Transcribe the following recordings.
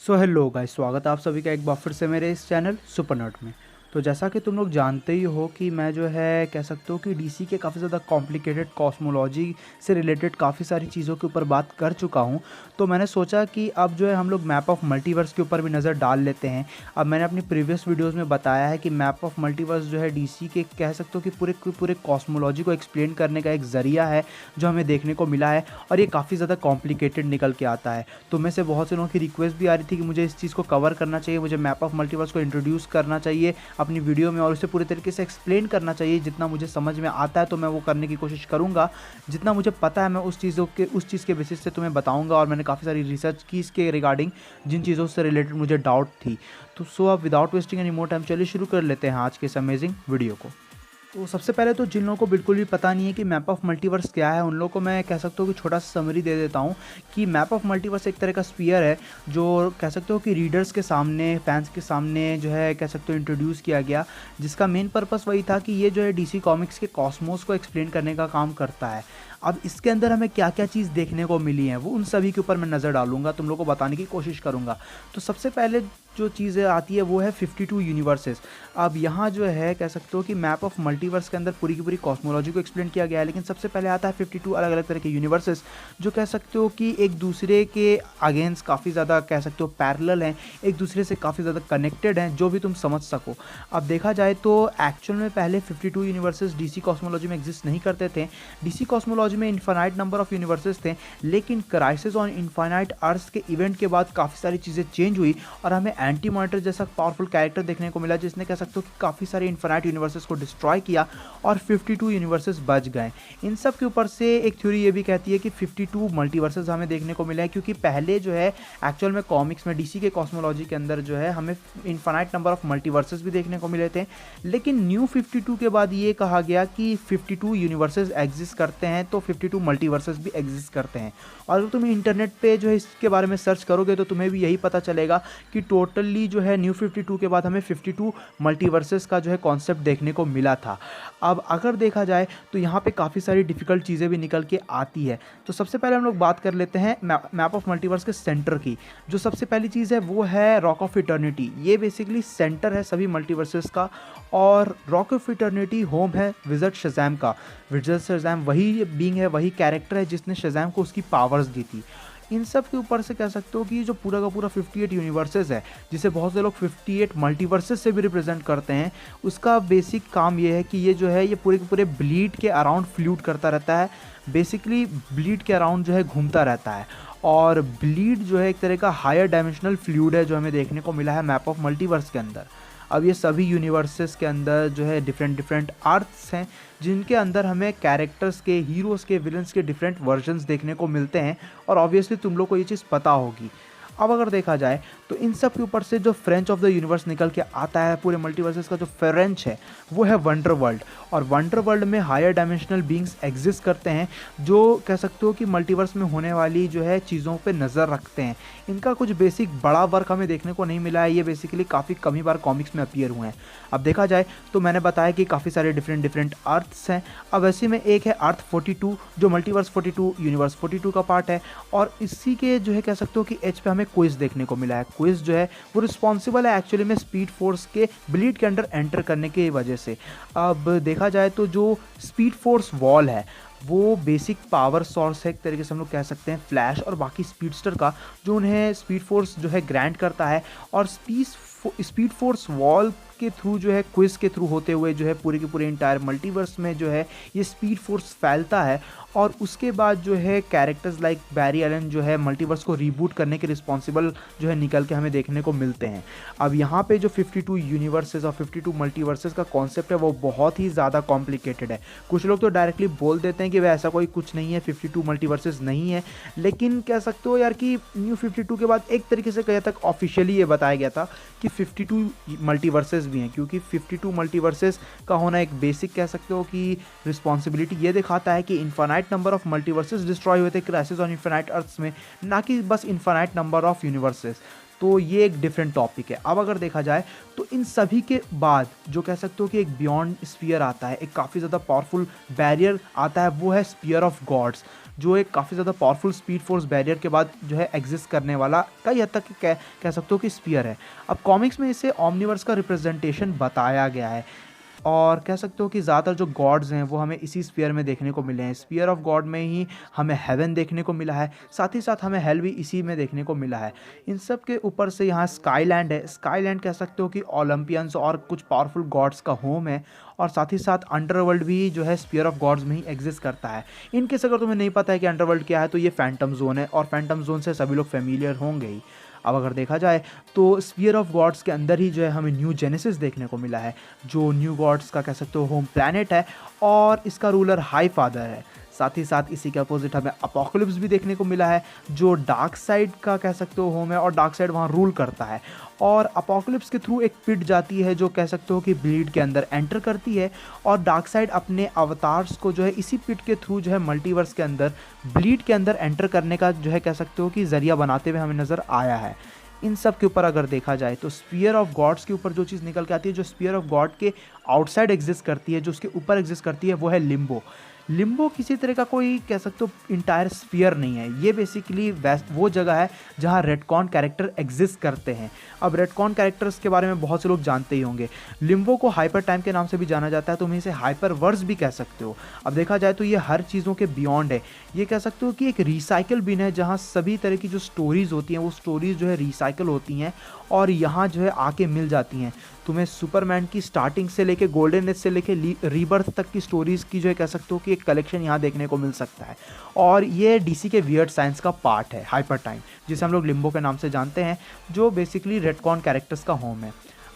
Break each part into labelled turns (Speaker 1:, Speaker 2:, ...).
Speaker 1: So hello guys, स्वागत है आप सभी का एक बार फिर से मेरे इस चैनल सुपर नर्ड में। तो जैसा कि तुम लोग जानते ही हो कि मैं जो है कह सकते हो कि डीसी के काफ़ी ज़्यादा कॉम्प्लिकेटेड कॉस्मोलॉजी से रिलेटेड काफ़ी सारी चीज़ों के ऊपर बात कर चुका हूं। तो मैंने सोचा कि अब जो है हम लोग मैप ऑफ मल्टीवर्स के ऊपर भी नज़र डाल लेते हैं। अब मैंने अपनी प्रीवियस वीडियोज़ में बताया है कि मैप ऑफ मल्टीवर्स जो है डीसी के कह सकते हो कि पूरे कॉस्मोलॉजी को एक्सप्लेन करने का एक ज़रिया है जो हमें देखने को मिला है, और ये काफ़ी ज़्यादा कॉम्प्लिकेटेड निकल के आता है। तो में से बहुत से लोगों की रिक्वेस्ट भी आ रही थी कि मुझे इस चीज़ को कवर करना चाहिए, मुझे मैप ऑफ मल्टीवर्स को इंट्रोड्यूस करना चाहिए अपनी वीडियो में और उसे पूरे तरीके से एक्सप्लेन करना चाहिए। जितना मुझे समझ में आता है तो मैं वो करने की कोशिश करूँगा, जितना मुझे पता है मैं उस चीज़ के बेसिस से तुम्हें बताऊँगा। और मैंने काफ़ी सारी रिसर्च की इसके रिगार्डिंग, जिन चीज़ों से रिलेटेड मुझे डाउट थी। तो सो अब without wasting any more time चलिए शुरू कर लेते हैं आज के इस अमेजिंग वीडियो को। तो सबसे पहले तो जिन लोगों को बिल्कुल भी पता नहीं है कि मैप ऑफ मल्टीवर्स क्या है, उन लोगों को मैं कह सकता हूँ कि छोटा सा समरी दे देता हूँ कि मैप ऑफ मल्टीवर्स एक तरह का स्फीयर है जो कह सकते हो कि रीडर्स के सामने, फैंस के सामने जो है कह सकते हो इंट्रोड्यूस किया गया, जिसका मेन पर्पस वही था कि ये जो है डीसी कॉमिक्स के कॉस्मोस को एक्सप्लेन करने का काम करता है। अब इसके अंदर हमें क्या क्या चीज़ देखने को मिली है वो उन सभी के ऊपर मैं नज़र डालूंगा, तुम लोगों को बताने की कोशिश करूंगा। तो सबसे पहले जो चीज़ें आती है वो है 52 यूनिवर्सेस। अब यहाँ जो है कह सकते हो कि मैप ऑफ मल्टीवर्स के अंदर पूरी की पूरी कॉस्मोलॉजी को एक्सप्लेन किया गया है, लेकिन सबसे पहले आता है 52 अलग अलग तरह के यूनिवर्सेस जो कह सकते हो कि एक दूसरे के अगेंस्ट काफ़ी ज़्यादा कह सकते हो पैरेलल हैं, एक दूसरे से काफ़ी ज़्यादा कनेक्टेड हैं, जो भी तुम समझ सको। अब देखा जाए तो एक्चुअल में पहले 52 यूनिवर्सेस डीसी कॉस्मोलॉजी में एग्जिस्ट नहीं करते थे। डीसी कॉस्मोलॉजी में इनफाइनाइट नंबर ऑफ यूनिवर्सेस थे, लेकिन क्राइसिस ऑन इनफाइनाइट अर्थ्स के इवेंट के बाद काफ़ी सारी चीज़ें चेंज हुई और हमें एंटी मॉनिटर जैसा पावरफुल कैरेक्टर देखने को मिला, जिसने कह सकते हो कि काफ़ी सारे इनफाइनाइट यूनिवर्सेस को डिस्ट्रॉय किया और 52 यूनिवर्सेस बच गए। इन सब के ऊपर से एक थ्योरी ये भी कहती है कि 52 मल्टीवर्सेस हमें देखने को मिले हैं, क्योंकि पहले जो है एक्चुअल में कॉमिक्स में डीसी के कॉस्मोलॉजी के अंदर जो है हमें इनफाइनाइट नंबर ऑफ मल्टीवर्सेस भी देखने को मिले थे, लेकिन न्यू 52 के बाद ये कहा गया कि 52 यूनिवर्सेस एग्जिस्ट करते हैं तो 52 मल्टीवर्सेस भी एग्जिस्ट करते हैं। और अगर तुम इंटरनेट पे जो है इसके बारे में सर्च करोगे तो तुम्हें भी यही पता चलेगा कि टोटली जो है न्यू 52 के बाद हमें 52 मल्टीवर्सेस का जो है कॉन्सेप्ट देखने को मिला था। अब अगर देखा जाए तो यहाँ पे काफ़ी सारी डिफ़िकल्ट चीज़ें भी निकल के आती है। तो सबसे पहले हम लोग बात कर लेते हैं मैप ऑफ मल्टीवर्स के सेंटर की। जो सबसे पहली चीज़ है वो है रॉक ऑफ इटर्निटी। ये बेसिकली सेंटर है सभी मल्टीवर्सेस का, और रॉक ऑफ इटर्निटी होम है विज़र्ड शज़ैम का। विज़र्ड शज़ैम वही बीइंग है, वही कैरेक्टर है जिसने शज़ैम को उसकी पावर्स दी थी। इन सब के ऊपर से कह सकते हो कि जो पूरा का पूरा 58 यूनिवर्सेस है, जिसे बहुत से लोग 58 मल्टीवर्सेस से भी रिप्रेजेंट करते हैं, उसका बेसिक काम ये है कि ये जो है ये पूरे के पूरे ब्लीड के अराउंड फ्लूट करता रहता है। बेसिकली ब्लीड के अराउंड जो है घूमता रहता है, और ब्लीड जो है एक तरह का हायर डायमेंशनल फ्लूइड है जो हमें देखने को मिला है मैप ऑफ मल्टीवर्स के अंदर। अब ये सभी यूनिवर्सेस के अंदर जो है डिफरेंट अर्थ्स हैं, जिनके अंदर हमें कैरेक्टर्स के, हीरोज़ के, विलन्स के डिफरेंट वर्जन्स देखने को मिलते हैं, और ऑब्वियसली तुम लोग को ये चीज़ पता होगी। अब अगर देखा जाए तो इन सब के ऊपर से जो फ्रेंच ऑफ द यूनिवर्स निकल के आता है पूरे मल्टीवर्सेस का, जो फ्रेंच है वो है वंडर वर्ल्ड। और वंडर वर्ल्ड में हायर डायमेंशनल बीइंग्स एग्जिस्ट करते हैं जो कह सकते हो कि मल्टीवर्स में होने वाली जो है चीज़ों पे नज़र रखते हैं। इनका कुछ बेसिक बड़ा वर्क हमें देखने को नहीं मिला है, ये बेसिकली काफ़ी कम ही बार कॉमिक्स में अपीयर हुए हैं। अब देखा जाए तो मैंने बताया कि काफ़ी सारे डिफरेंट अर्थ्स हैं। अब ऐसे में एक है अर्थ 42 जो मल्टीवर्स 42 यूनिवर्स 42 का पार्ट है, और इसी के जो है कह सकते हो कि एज पे हमें क्विज देखने को मिला है। क्विज जो है वो रिस्पॉन्सिबल है एक्चुअली में स्पीड फोर्स के ब्लीड के अंडर एंटर करने की वजह से। अब देखा जाए तो जो स्पीड फोर्स वॉल है वो बेसिक पावर सोर्स है, एक तरीके से हम लोग कह सकते हैं फ्लैश और बाकी स्पीडस्टर का, जो उन्हें स्पीड फोर्स जो है ग्रांट करता है। और स्पीड फोर्स वॉल के थ्रू जो है क्विज के थ्रू होते हुए जो है पूरे के पूरे इंटायर मल्टीवर्स में जो है ये स्पीड फोर्स फैलता है, और उसके बाद जो है कैरेक्टर्स लाइक बैरी एलन जो है मल्टीवर्स को रीबूट करने के रिस्पॉन्सिबल जो है निकल के हमें देखने को मिलते हैं। अब यहाँ पे जो 52 यूनिवर्सेस और 52 मल्टीवर्सेस का कॉन्सेप्ट है वो बहुत ही ज़्यादा कॉम्प्लिकेटेड है। कुछ लोग तो डायरेक्टली बोल देते हैं कि वह ऐसा कोई कुछ नहीं है, 52 मल्टीवर्सेस नहीं है, लेकिन कह सकते हो यार कि न्यू 52 के बाद एक तरीके से कहीं तक ऑफिशियली ये बताया गया था कि 52 मल्टीवर्सेस भी हैं, क्योंकि 52 मल्टीवर्सेस का होना एक बेसिक कह सकते हो कि रिस्पॉन्सिबिलिटी ये दिखाता है कि infinite number of multiverses destroy हुए थे क्राइसिस ऑन इनफाइनाइट अर्थ्स में, ना कि बस इनफाइनाइट नंबर ऑफ यूनिवर्सेस। तो ये एक डिफरेंट टॉपिक है। अब अगर देखा जाए तो इन सभी के बाद जो कह सकते हो कि एक बियॉन्ड स्फीयर आता है, एक काफ़ी ज़्यादा पावरफुल बैरियर आता है, वो है स्फीयर ऑफ गॉड्स, जो एक काफ़ी ज़्यादा पावरफुल स्पीड फोर्स बैरियर के बाद जो है एग्जिस्ट करने वाला कई हद तक कह सकते हो कि स्फीयर है। अब कॉमिक्स में इसे ओमनिवर्स का रिप्रेजेंटेशन बताया गया है और कह सकते हो कि ज़्यादातर जो गॉड्स हैं वो हमें इसी स्फीयर में देखने को मिले हैं। स्फीयर ऑफ गॉड में ही हमें हेवन देखने को मिला है, साथ ही साथ हमें हेल भी इसी में देखने को मिला है। इन सब के ऊपर से यहाँ स्काईलैंड है। स्काईलैंड कह सकते हो कि ओलंपियंस और कुछ पावरफुल गॉड्स का होम है और साथ ही साथ अंडरवर्ल्ड भी जो है स्फीयर ऑफ गॉड्स में ही एग्जिस्ट करता है। इनकेस अगर तुम्हें नहीं पता है कि अंडरवर्ल्ड क्या है तो ये फैंटम जोन है और फैंटम जोन से सभी लोग फेमिलियर होंगे ही। अब अगर देखा जाए तो स्फीयर ऑफ गॉड्स के अंदर ही जो है हमें न्यू जेनेसिस देखने को मिला है, जो न्यू गॉड्स का कह सकते हो होम प्लैनेट है और इसका रूलर हाई फादर है। साथ ही साथ इसी के अपोजिट हमें अपोकलिप्स भी देखने को मिला है, जो डार्क साइड का कह सकते हो होम है और डार्क साइड वहाँ रूल करता है। और अपोकलिप्स के थ्रू एक पिट जाती है जो कह सकते हो कि ब्लीड के अंदर एंटर करती है और डार्क साइड अपने अवतार्स को जो है इसी पिट के थ्रू जो है मल्टीवर्स के अंदर ब्लीड के अंदर एंटर करने का जो है कह सकते हो कि जरिया बनाते हुए हमें नज़र आया है। इन सब के ऊपर अगर देखा जाए तो स्फीयर ऑफ गॉड्स के ऊपर जो चीज़ निकल के आती है, जो स्फीयर ऑफ गॉड के आउटसाइड एग्जिस्ट करती है, जो उसके ऊपर एग्जिस्ट करती है, वो है लिम्बो। लिम्बो किसी तरह का कोई कह सकते हो इंटायर स्फीयर नहीं है, ये बेसिकली वो जगह है जहाँ रेडकॉन कैरेक्टर एग्जिस्ट करते हैं। अब रेडकॉन कैरेक्टर्स के बारे में बहुत से लोग जानते ही होंगे। लिम्बो को हाइपर टाइम के नाम से भी जाना जाता है, तुम इसे हाइपर वर्स भी कह सकते हो। अब देखा जाए तो ये हर चीज़ों के बियॉन्ड है, ये कह सकते हो कि एक रिसाइकल बिन है जहाँ सभी तरह की जो स्टोरीज़ होती हैं वो स्टोरीज़ जो है रिसाइकल होती हैं और यहाँ जो है आके मिल जाती हैं। तुम्हें सुपरमैन की स्टार्टिंग से लेके गोल्डन एज से लेके रीबर्थ तक की स्टोरीज़ की जो है कह सकते हो कि एक कलेक्शन यहाँ देखने को मिल सकता है। और ये डीसी के वियर्ड साइंस का पार्ट है हाइपर टाइम, जिसे हम लोग लिम्बो के नाम से जानते हैं, जो बेसिकली रेडकॉन कैरेक्टर्स का होम है।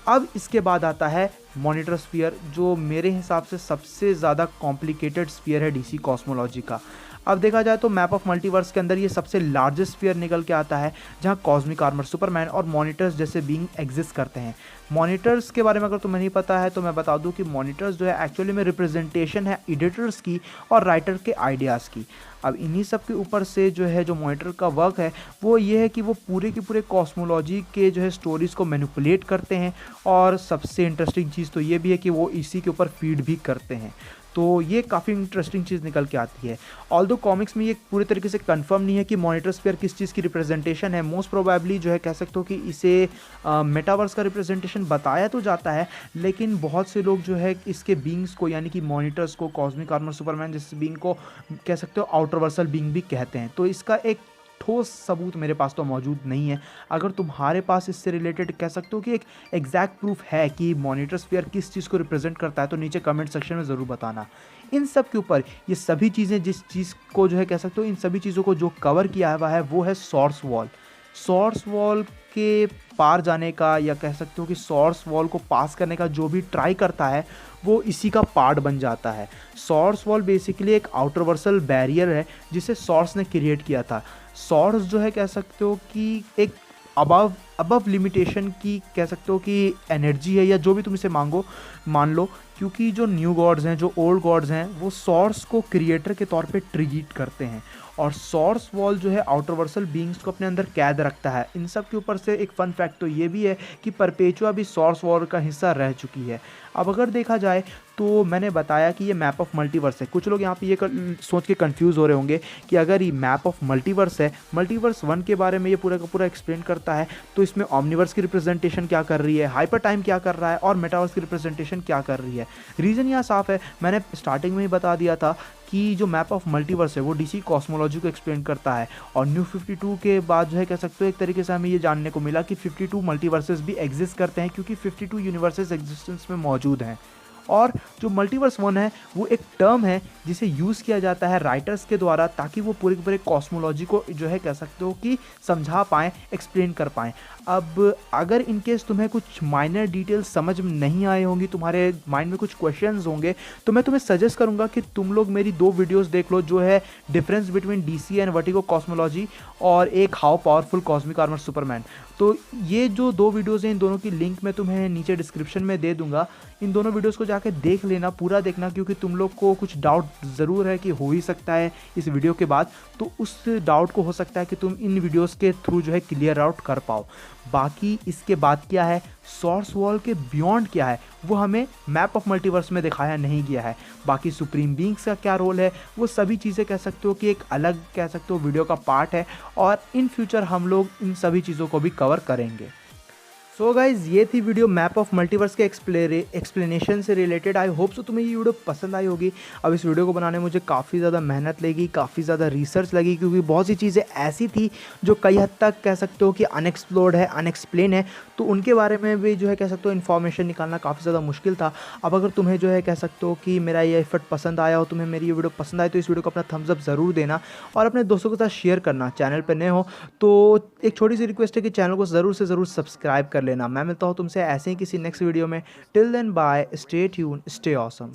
Speaker 1: अब इसके बाद आता है मॉनिटर स्फीयर, जो मेरे हिसाब से सबसे ज़्यादा कॉम्प्लिकेटेड स्फीयर है डीसी कॉस्मोलॉजी का। अब देखा जाए तो मैप ऑफ मल्टीवर्स के अंदर ये सबसे लार्जेस्ट स्फीयर निकल के आता है, जहाँ कॉस्मिक आर्मर, सुपरमैन और मॉनिटर्स जैसे बीइंग एग्जिस्ट करते हैं। मॉनिटर्स के बारे में अगर तुम्हें नहीं पता है तो मैं बता दूं कि मॉनिटर्स जो है एक्चुअली में रिप्रेजेंटेशन है एडिटर्स की और राइटर के आइडियाज़ की। अब इन्हीं सब के ऊपर से जो है जो मॉनिटर का वर्क है वो ये है कि वो पूरे के पूरे कॉस्मोलॉजी के जो है स्टोरीज़ को मैनिपुलेट करते हैं और सबसे इंटरेस्टिंग चीज़ तो ये भी है कि वो इसी के ऊपर फीड भी करते हैं। तो ये काफ़ी इंटरेस्टिंग चीज़ निकल के आती है। ऑल्दो कॉमिक्स में ये पूरी तरीके से कंफर्म नहीं है कि मॉनिटर स्फीयर किस चीज़ की रिप्रेजेंटेशन है। मोस्ट प्रोबेबली जो है कह सकते हो कि इसे मेटावर्स का रिप्रेजेंटेशन बताया तो जाता है, लेकिन बहुत से लोग जो है इसके बींग्स को यानी कि मॉनिटर्स को, कॉस्मिक आर्मर, सुपरमैन जैसे बींग को कह सकते हो आउटरवर्सल बींग भी कहते हैं। तो इसका एक ठोस सबूत मेरे पास तो मौजूद नहीं है। अगर तुम्हारे पास इससे रिलेटेड कह सकते हो कि एक एग्जैक्ट प्रूफ है कि मॉनिटर स्फीयर किस चीज़ को रिप्रेजेंट करता है तो नीचे कमेंट सेक्शन में ज़रूर बताना। इन सब के ऊपर ये सभी चीज़ें जिस चीज़ को जो है कह सकते हो इन सभी चीज़ों को जो कवर किया हुआ है वो है सोर्स वॉल। सोर्स वॉल के पार जाने का या कह सकते हो कि सोर्स वॉल को पास करने का जो भी ट्राई करता है वो इसी का पार्ट बन जाता है। सोर्स वॉल बेसिकली एक आउटरवर्सल बैरियर है जिसे सोर्स ने क्रिएट किया था। सोर्स जो है कह सकते हो कि एक अबव लिमिटेशन की कह सकते हो कि एनर्जी है या जो भी तुम इसे मान लो, क्योंकि जो न्यू गॉड्स हैं, जो ओल्ड गॉड्स हैं, वो सोर्स को क्रिएटर के तौर पे ट्रीट करते हैं और सोर्स वॉल जो है आउटरवर्सल बीइंग्स को अपने अंदर कैद रखता है। इन सब के ऊपर से एक फन फैक्ट तो ये भी है कि परपेचुआ भी सोर्स वॉल का हिस्सा रह चुकी है। अब अगर देखा जाए तो मैंने बताया कि ये मैप ऑफ मल्टीवर्स है। कुछ लोग यहाँ पे ये सोच के कंफ्यूज हो रहे होंगे कि अगर ये मैप ऑफ मल्टीवर्स है, मल्टीवर्स 1 के बारे में ये पूरा का पूरा एक्सप्लेन करता है, तो इसमें ओमनिवर्स की रिप्रेजेंटेशन क्या कर रही है, हाइपर टाइम क्या कर रहा है और मेटावर्स की रिप्रेजेंटेशन क्या कर रही है। रीज़न यहाँ साफ है, मैंने स्टार्टिंग में ही बता दिया था कि जो मैप ऑफ मल्टीवर्स है वो डीसी कॉस्मोलॉजी को एक्सप्लेन करता है और न्यू 52 के बाद जो है कह सकते हो एक तरीके से हमें ये जानने को मिला कि 52 मल्टीवर्सेस भी एग्जिस्ट करते हैं, क्योंकि 52 यूनिवर्सेस एग्जिस्टेंस में मौजूद हैं। और जो मल्टीवर्स 1 है वो एक टर्म है जिसे यूज़ किया जाता है राइटर्स के द्वारा ताकि वो पूरे के पूरे कॉस्मोलॉजी को जो है कह सकते हो कि समझा पाएँ, एक्सप्लेन कर पाएँ। अब अगर इनकेस तुम्हें कुछ माइनर डिटेल्स समझ में नहीं आए होंगी, तुम्हारे माइंड में कुछ क्वेश्चंस होंगे, तो मैं तुम्हें सजेस्ट करूंगा कि तुम लोग मेरी 2 वीडियोस देख लो, जो है difference between DC and vertigo cosmology और एक how powerful cosmic armour Superman. तो ये जो 2 वीडियोज़ हैं इन दोनों की लिंक मैं तुम्हें नीचे डिस्क्रिप्शन में दे दूंगा। इन दोनों वीडियोज़ को जाके देख लेना, पूरा देखना, क्योंकि तुम लोग को कुछ डाउट ज़रूर है कि हो ही सकता है इस वीडियो के बाद, तो उस डाउट को हो सकता है कि तुम इन वीडियोज़ के थ्रू जो है क्लियर आउट कर पाओ। बाकी इसके बाद क्या है सोर्स वॉल के बियॉन्ड क्या है वो हमें मैप ऑफ मल्टीवर्स में दिखाया नहीं गया है। बाकी सुप्रीम बीइंग्स का क्या रोल है वो सभी चीज़ें कह सकते हो कि एक अलग कह सकते हो वीडियो का पार्ट है, और इन फ्यूचर हम लोग इन सभी चीज़ों को भी कवर करेंगे। सो गाइज़ ये थी वीडियो मैप ऑफ मल्टीवर्स के एक्सप्लेनेशन से रिलेटेड। आई होप सो तुम्हें ये वीडियो पसंद आई होगी। अब इस वीडियो को बनाने मुझे काफ़ी ज़्यादा मेहनत लगी, काफ़ी ज़्यादा रिसर्च लगी, क्योंकि बहुत सी चीज़ें ऐसी थी जो कई हद तक कह सकते हो कि अनएक्सप्लोर्ड है, अनएक्सप्लेन है, तो उनके बारे में भी जो है कह सकते हो इन्फॉर्मेशन निकालना काफ़ी ज़्यादा मुश्किल था। अब अगर तुम्हें जो है कह सकते हो कि मेरा ये एफर्ट पसंद आया हो, तुम्हें मेरी ये वीडियो पसंद आए, तो इस वीडियो को अपना थम्स अप ज़रूर देना और अपने दोस्तों के साथ शेयर करना। चैनल पर नए हो तो एक छोटी सी रिक्वेस्ट है कि चैनल को ज़रूर से ज़रूर सब्सक्राइब कर लेना। मैं मिलता हूँ तुमसे ऐसे ही किसी नेक्स्ट वीडियो में। Till then bye, stay tune, stay awesome.